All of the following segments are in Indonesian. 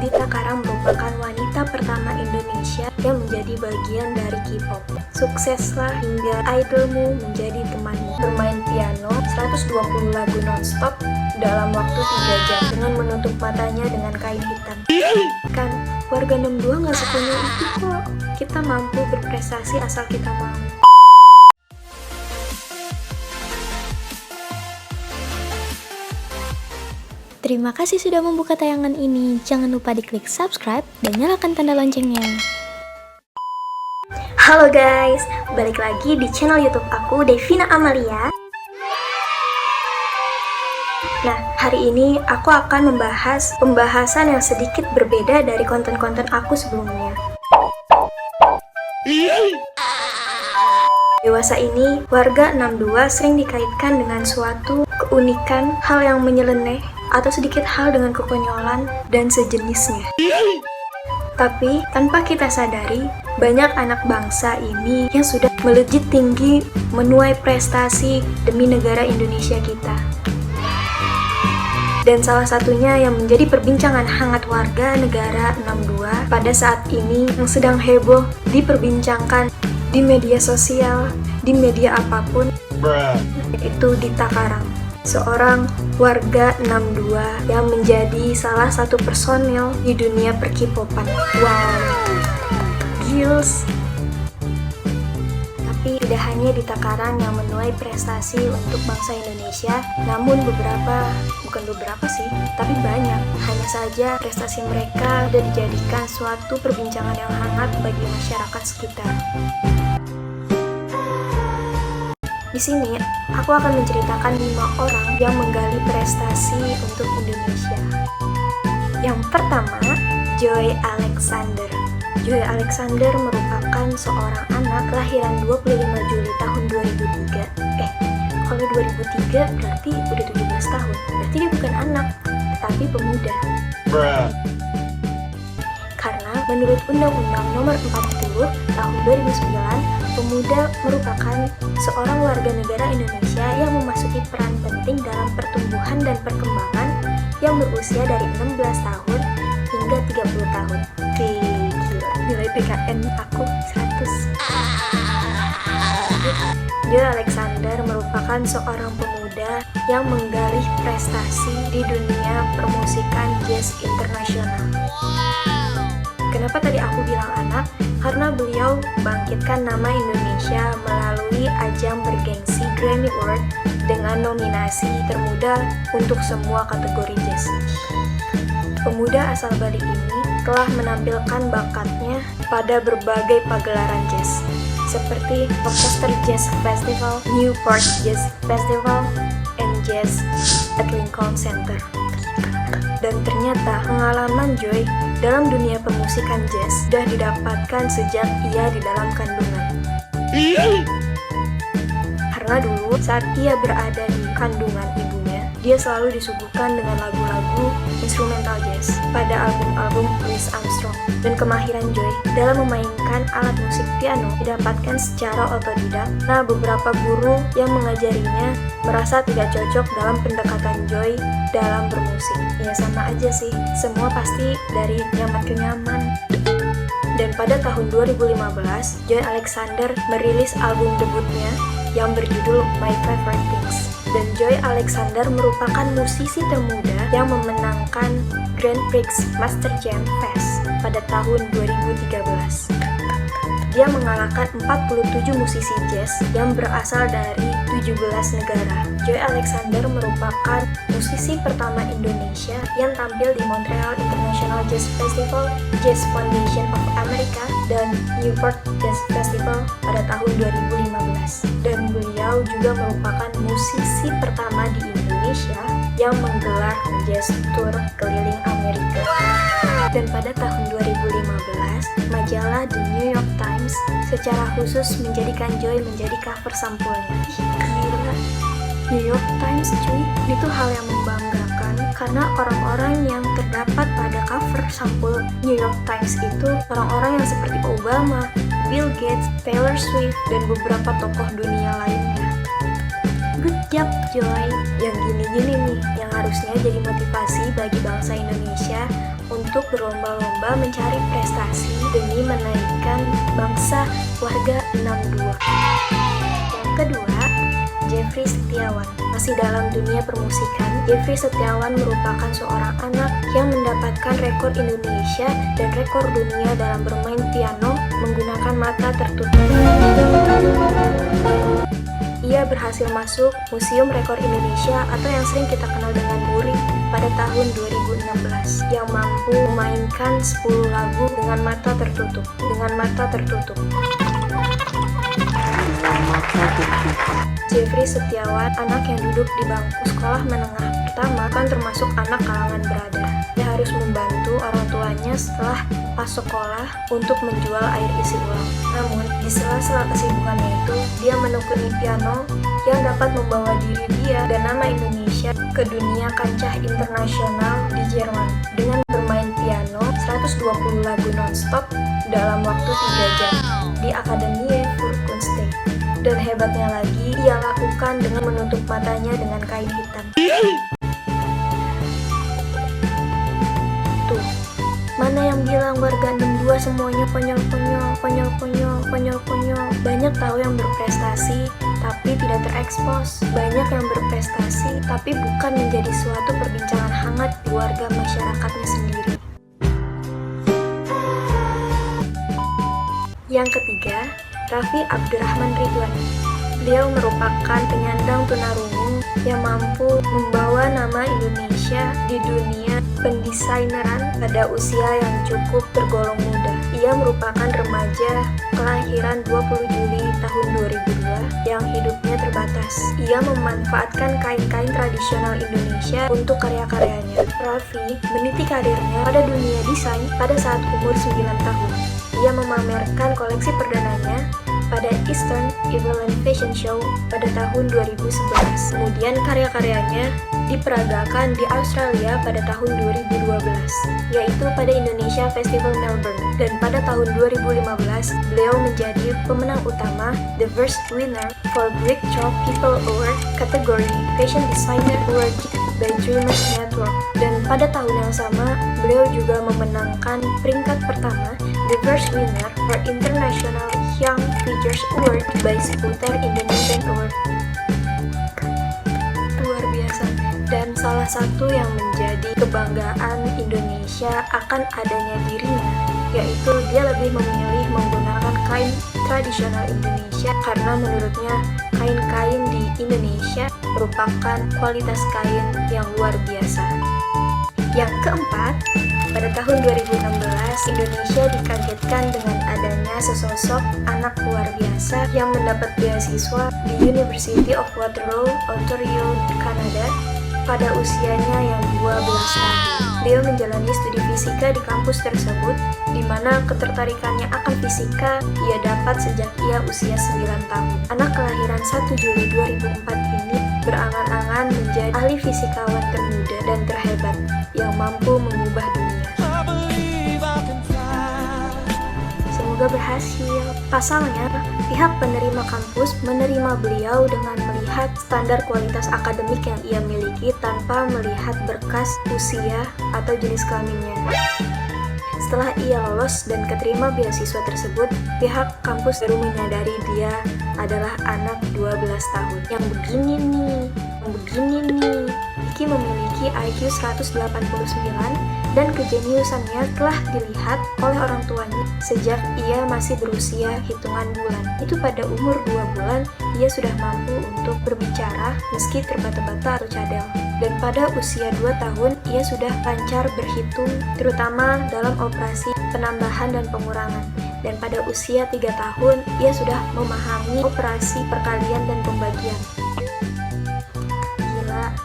Joy Takarang merupakan wanita pertama Indonesia yang menjadi bagian dari K-pop. Sukseslah hingga idolmu menjadi temanmu. Bermain piano 120 lagu nonstop dalam waktu 3 jam dengan menutup matanya dengan kain hitam. Kan, warga 62 nggak sekonyol itu kok. Kita mampu berprestasi asal kita mau. Terima kasih sudah membuka tayangan ini. Jangan lupa diklik subscribe dan nyalakan tanda loncengnya. Halo guys, balik lagi di channel YouTube aku, Devina Amalia. Nah, hari ini aku akan membahas pembahasan yang sedikit berbeda dari konten-konten aku sebelumnya. Dewasa ini, warga 62 sering dikaitkan dengan suatu keunikan, hal yang menyeleneh, atau sedikit hal dengan kekonyolan dan sejenisnya. Tapi, tanpa kita sadari, banyak anak bangsa ini yang sudah melejit tinggi menuai prestasi demi negara Indonesia kita. Dan salah satunya yang menjadi perbincangan hangat warga negara 62 pada saat ini yang sedang heboh diperbincangkan di media sosial, di media apapun, yaitu Dita Karang, seorang warga 62 yang menjadi salah satu personil di dunia per-K-popan. Wow, gils. Tapi tidak hanya Dita Karang yang menuai prestasi untuk bangsa Indonesia, namun tapi banyak. Hanya saja prestasi mereka sudah dijadikan suatu perbincangan yang hangat bagi masyarakat sekitar. Di sini, aku akan menceritakan 5 orang yang menggali prestasi untuk Indonesia. Yang pertama, Joy Alexander. Joy Alexander merupakan seorang anak kelahiran 25 Juli tahun 2003. Kalau 2003 berarti udah 17 tahun. Berarti dia bukan anak, tetapi pemuda. Karena menurut Undang-Undang Nomor 40 tahun 2009, pemuda merupakan seorang warga negara Indonesia yang memasuki peran penting dalam pertumbuhan dan perkembangan yang berusia dari 16 tahun hingga 30 tahun. Gila, nilai PKN aku 100. Joy Alexander merupakan seorang pemuda yang menggalih prestasi di dunia permusikan jazz internasional. Kenapa tadi aku bilang anak? Karena beliau bangkitkan nama Indonesia melalui ajang bergengsi Grammy Award dengan nominasi termuda untuk semua kategori jazz. Pemuda asal Bali ini telah menampilkan bakatnya pada berbagai pagelaran jazz, seperti Rochester Jazz Festival, Newport Jazz Festival, and Jazz at Lincoln Center. Dan ternyata pengalaman Joy dalam dunia pemusikan jazz sudah didapatkan sejak ia di dalam kandungan. Karena dulu saat ia berada di kandungan ibunya, dia selalu disuguhkan dengan lagu-lagu instrumental jazz pada album-album Louis Armstrong. Dan kemahiran Joy dalam memainkan alat musik piano didapatkan secara otodidak. Nah, beberapa guru yang mengajarinya merasa tidak cocok dalam pendekatan Joy dalam bermusik. Ya sama aja sih, semua pasti dari nyaman ke nyaman. Dan pada tahun 2015, Joy Alexander merilis album debutnya yang berjudul My Favorite Things. Dan Joy Alexander merupakan musisi termuda yang memenangkan Grand Prix Master Jam Fest pada tahun 2013. Dia mengalahkan 47 musisi jazz yang berasal dari 17 negara. Joy Alexander merupakan musisi pertama Indonesia yang tampil di Montreal International Jazz Festival, Jazz Foundation of America, dan Newport Jazz Festival pada tahun 2015. Dan beliau juga merupakan musisi pertama di Indonesia yang menggelar jazz tour keliling Amerika. Dan pada tahun 2015, majalah The New York Times secara khusus menjadikan Joy menjadi cover sampulnya. Gila, New York Times cuy, itu hal yang membanggakan karena orang-orang yang terdapat pada cover sampul New York Times itu orang-orang yang seperti Obama, Bill Gates, Taylor Swift, dan beberapa tokoh dunia lainnya. Good job, Joy. Yang gini-gini nih, yang harusnya jadi motivasi bagi bangsa Indonesia untuk berlomba-lomba mencari prestasi demi menaikkan bangsa warga 62. Yang kedua, Jeffrey Setiawan. Masih dalam dunia permusikan, Jeffrey Setiawan merupakan seorang anak yang mendapatkan rekor Indonesia dan rekor dunia dalam bermain piano menggunakan mata tertutup. Ia berhasil masuk Museum Rekor Indonesia atau yang sering kita kenal dengan MURI pada tahun 2016 yang mampu memainkan 10 lagu dengan mata tertutup. Jeffrey Setiawan, anak yang duduk di bangku sekolah menengah pertama, kan termasuk anak kalangan berada. Dia harus membantu orang tuanya setelah pas sekolah untuk menjual air isi ulang. Namun, di sela-sela kesibukannya itu, dia menekuni piano yang dapat membawa diri dia dan nama Indonesia ke dunia kancah internasional di Jerman dengan bermain piano 120 lagu non-stop dalam waktu 3 jam di Akademie für Künste. Dan hebatnya lagi, ia lakukan dengan menutup matanya dengan kain hitam. Tuh, mana yang bilang warga 62 semuanya konyol. Banyak tahu yang berprestasi, tapi tidak terekspos. Banyak yang berprestasi, tapi bukan menjadi suatu perbincangan hangat di warga masyarakatnya sendiri. Yang ketiga, Raffi Abdurrahman Ridwan. Beliau merupakan penyandang tunarungu yang mampu membawa nama Indonesia di dunia pendesaineran pada usia yang cukup tergolong muda. Ia merupakan remaja kelahiran 20 Juli tahun 2002 yang hidupnya terbatas. Ia memanfaatkan kain-kain tradisional Indonesia untuk karya-karyanya. Raffi meniti karirnya pada dunia desain pada saat umur 9 tahun. Ia memamerkan koleksi perdananya pada Eastern Evelyn Fashion Show pada tahun 2011. Kemudian karya-karyanya diperagakan di Australia pada tahun 2012, yaitu pada Indonesia Festival Melbourne. Dan pada tahun 2015, beliau menjadi pemenang utama The First Winner for Breakthrough People Award kategori Fashion Designer Award by Dreamers Network. Dan pada tahun yang sama, beliau juga memenangkan peringkat pertama The First Winner for International Young Features Award by Seputar Indonesian Award. Luar biasa. Dan salah satu yang menjadi kebanggaan Indonesia akan adanya dirinya, yaitu dia lebih memilih menggunakan kain tradisional Indonesia karena menurutnya kain-kain di Indonesia merupakan kualitas kain yang luar biasa. Yang keempat, pada tahun 2016, Indonesia dikagetkan dengan adanya sesosok anak luar biasa yang mendapat beasiswa di University of Waterloo, Ontario, Kanada pada usianya yang 12 tahun. Beliau menjalani studi fisika di kampus tersebut, di mana ketertarikannya akan fisika ia dapat sejak ia usia 9 tahun. Anak kelahiran 1 Juli 2004 ini berangan-angan menjadi ahli fisikawan termuda dan terhebat yang mampu mengubah dunia. Semoga berhasil. Pasalnya, pihak penerima kampus menerima beliau dengan melihat standar kualitas akademik yang ia miliki tanpa melihat berkas, usia, atau jenis kelaminnya. Setelah ia lolos dan keterima beasiswa tersebut, pihak kampus baru menyadari dia adalah anak 12 tahun. Yang begini nih. Vicky memiliki IQ 189 dan kejeniusannya telah dilihat oleh orang tuanya sejak ia masih berusia hitungan bulan. Itu pada umur 2 bulan, ia sudah mampu untuk berbicara meski terbata-bata atau cadel. Dan pada usia 2 tahun, ia sudah lancar berhitung, terutama dalam operasi penambahan dan pengurangan. Dan pada usia 3 tahun, ia sudah memahami operasi perkalian dan pembagian.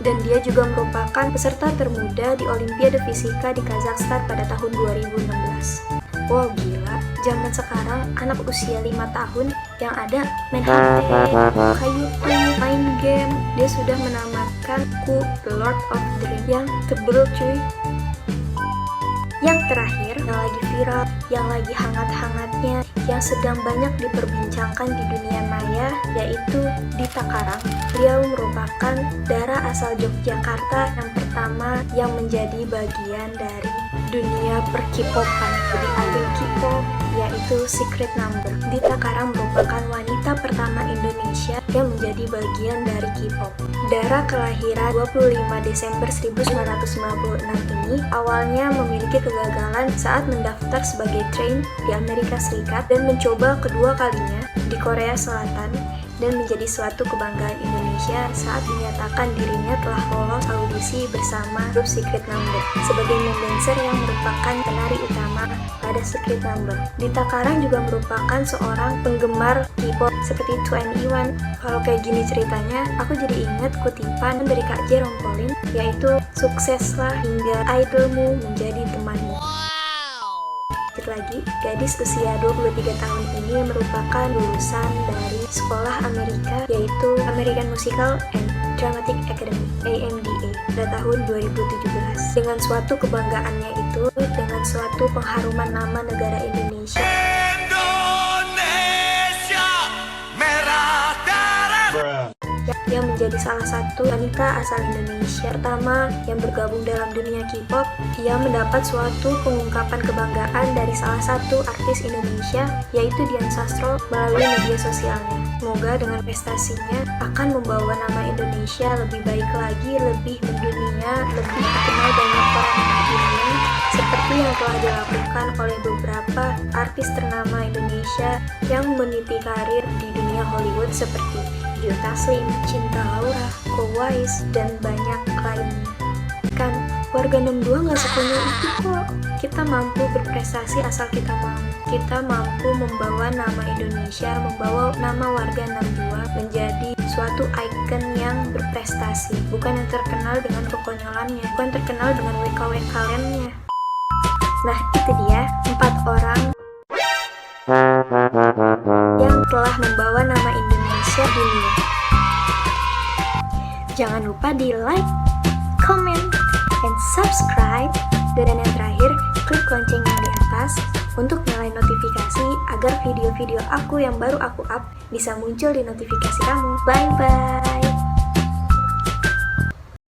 Dan dia juga merupakan peserta termuda di Olimpiade Fisika di Kazakhstan pada tahun 2016. Wow, gila. Zaman sekarang, anak usia 5 tahun yang ada main HP, YouTube, main game. Dia sudah menamatkan The Lord of the Rings yang tebel cuy. Yang terakhir, yang lagi viral, yang lagi hangat-hangatnya, yang sedang banyak diperbincangkan di dunia maya, yaitu Dita Karang. Beliau merupakan darah asal Yogyakarta yang pertama yang menjadi bagian dari dunia per-K-popan. Jadi idol K-pop, yaitu Secret Number. Dita Karang merupakan wanita pertama Indonesia yang menjadi bagian dari K-pop. Dara kelahiran 25 Desember 1996 ini awalnya memiliki kegagalan saat mendaftar sebagai train di Amerika Serikat dan mencoba kedua kalinya di Korea Selatan dan menjadi suatu kebanggaan Indonesia saat dinyatakan dirinya telah lolos audisi bersama grup Secret Number sebagai main dancer yang merupakan penari utama pada Secret Number. Dita Karang juga merupakan seorang penggemar K-pop seperti 2NE1. Kalau kayak gini ceritanya, aku jadi ingat kutipan dari Kak Jerome Pauline, yaitu sukseslah hingga idolmu menjadi temanmu. Lagi, gadis usia 23 tahun ini merupakan lulusan dari sekolah Amerika, yaitu American Musical and Dramatic Academy (AMDA) pada tahun 2017. Dengan suatu kebanggaannya itu, dengan suatu pengharuman nama negara Indonesia, yang menjadi salah satu wanita asal Indonesia pertama yang bergabung dalam dunia K-pop. Ia mendapat suatu pengungkapan kebanggaan dari salah satu artis Indonesia, yaitu Dian Sastro, melalui media sosialnya. Semoga dengan prestasinya akan membawa nama Indonesia lebih baik lagi, lebih mendunia, lebih dikenal banyak orang di dunia, seperti yang telah dilakukan oleh beberapa artis ternama Indonesia yang meniti karir di dunia Hollywood seperti Joe Taslim, Cinta Laura, Ko Wise, dan banyak lainnya. Kan, warga 62 nggak sekonyol itu kok. Kita mampu berprestasi asal kita mau. Kita mampu membawa nama Indonesia, membawa nama warga 62 menjadi suatu ikon yang berprestasi. Bukan yang terkenal dengan kekonyolannya, bukan terkenal dengan WKWK-nya. Nah, itu dia 4 orang yang telah membawa nama Indonesia di dunia. Jangan lupa di like, comment, and subscribe. Dan yang terakhir, klik lonceng yang di atas untuk nyalain notifikasi agar video-video aku yang baru aku up bisa muncul di notifikasi kamu. Bye-bye!